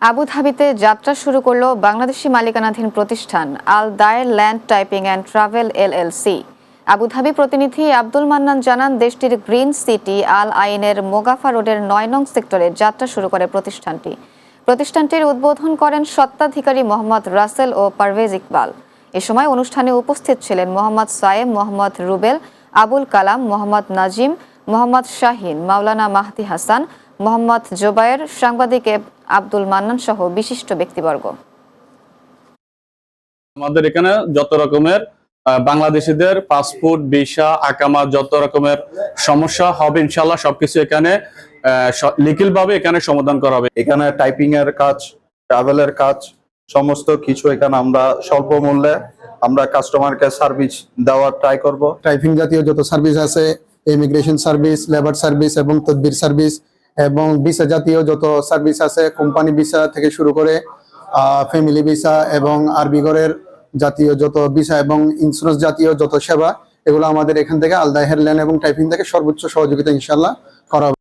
আবুধাবিতে যাত্রা শুরু করল বাংলাদেশি মালিকানাধীন প্রতিষ্ঠান আল দায়ের land typing and travel LLC. Abu Dhabi প্রতিনিধি আব্দুল মান্নান জানান, দেশটির গ্রিন সিটি আল আইনের মোগাফা রোডের ৯ নং সেক্টরে যাত্রা শুরু করে প্রতিষ্ঠানটির উদ্বোধন করেন স্বত্বাধিকারী মোহাম্মদ রাসেল ও পারভেজ ইকবাল। এ সময় অনুষ্ঠানে উপস্থিত ছিলেন মোহাম্মদ সায়েম, মোহাম্মদ রুবেল, আবুল কালাম, মোহাম্মদ নাজিম, মোহাম্মদ শাহিন, মাওলানা মাহদি হাসান, মোহাম্মদ জোবায়ের, সাংবাদিক আব্দুল মান্নান সহ বিশিষ্ট ব্যক্তিবর্গ। আমাদের এখানে যত রকমের বাংলাদেশিদের পাসপোর্ট, ভিসা, আকামা যত রকমের সমস্যা হবে ইনশাআল্লাহ সবকিছু এখানে লিখিতভাবে এখানে সমাধান করা হবে। এখানে টাইপিং এর কাজ, ট্রাভেলের কাজ, সমস্ত কিছু এখানে আমরা স্বল্প মূল্যে আমরা কাস্টমারকে সার্ভিস দেওয়ার ট্রাই করব। টাইপিং জাতীয় যত সার্ভিস আছে, ইমিগ্রেশন সার্ভিস, লেবার সার্ভিস এবং তদবির সার্ভিস এবং ভিসা জাতীয় যত সার্ভিস আছে, কোম্পানি ভিসা থেকে শুরু করে ফ্যামিলি ভিসা এবং আরবি ঘরের জাতীয় যত ভিসা এবং ইন্স্যুরেন্স জাতীয় যত সেবা, এগুলো আমাদের এখান থেকে আল দায়ের ল্যান্ড এবং টাইপিং থেকে সর্বোচ্চ সহযোগিতা ইনশাআল্লাহ করা হবে।